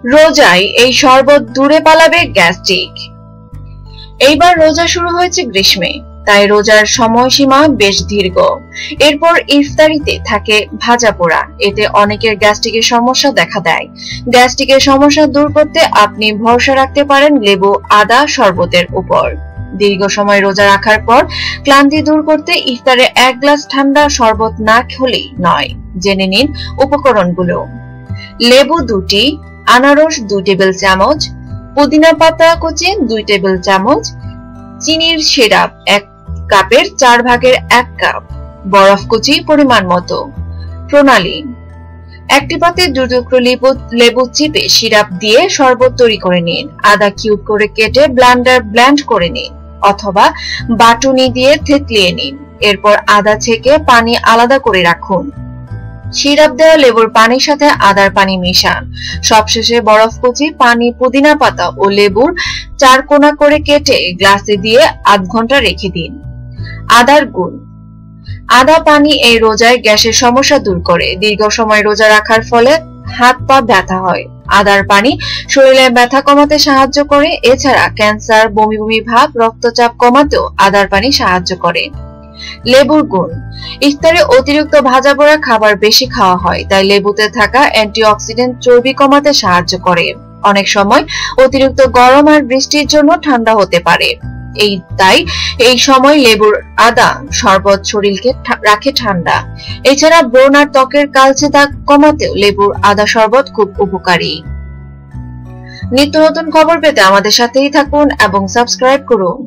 রোজায় এই শরবত দূরে পালাবে গ্যাস্ট্রিক। এইবার রোজা শুরু হয়েছে গ্রীষ্মে, তাই রোজার সময়সীমা বেশ দীর্ঘ। এরপর ইফতারিতে থাকে ভাজা পোড়া, এতে অনেকের গ্যাস্ট্রিকের সমস্যা দেখা দেয়। গ্যাস্ট্রিকের সমস্যা দূর করতে আপনি ভরসা রাখতে পারেন লেবু আদা শরবতের উপর। দীর্ঘ সময় রোজা রাখার পর ক্লান্তি দূর করতে ইফতারে 1 গ্লাস ঠান্ডা শরবত না খেলেই নয়। জেনে নিন উপকরণগুলো। লেবু 2টি, আনারস 2 টেবিল চামচ, পুদিনা পাতা কুচি 2 টেবিল চামচ, চিনির সিরাপ 1 কাপের 4 ভাগের 1 কাপ, বরফ কুচি পরিমাণ মতো। প্রণালী: একটি পাত্রে 2 টুকরো লেবু চিপে সিরাপ দিয়ে শরবত তৈরি করে নিন। আদা কিউব করে কেটে ব্লেন্ড করে নিন অথবা বাটুনি দিয়ে থেতলিয়ে নিন। এরপর আদা ছেঁকে পানি আলাদা করে রাখুন। সিরাপ দেওয়া লেবুর পানির সাথে আদার পানি মিশান। সবশেষে বরফ কুচি, পানি, পুদিনা পাতা ও লেবুর 4 কোনা করে কেটে গ্লাসে দিয়ে আধ ঘন্টা রেখে দিন। আদার গুণ: আদা পানি এই রোজায় গ্যাসের সমস্যা দূর করে। দীর্ঘ সময় রোজা রাখার ফলে হাত পা ব্যথা হয়। আদার পানি শরীরে ব্যথা কমাতে সাহায্য করে। এছাড়া ক্যান্সার, বমি বমি ভাব, রক্তচাপ কমাতেও আদার পানি সাহায্য করে। লেবুর গুণ: ইফতারে অতিরিক্ত ভাজা পোড়া খাবার বেশি খাওয়া হয়, তাই লেবুতে থাকা অ্যান্টিঅক্সিডেন্ট চর্বি কমাতে সাহায্য করে। অনেক সময় অতিরিক্ত গরম আর বৃষ্টির জন্য ঠান্ডা হতে পারে, তাই এই সময় লেবুর আদা শরবত শরীরকে রাখে ঠান্ডা। এছাড়া ব্রণ আর ত্বকের কালচে দাগ কমাতেও লেবুর আদা শরবত খুব উপকারী। নিত্য নতুন খবর পেতে আমাদের সাথেই থাকুন এবং সাবস্ক্রাইব করুন।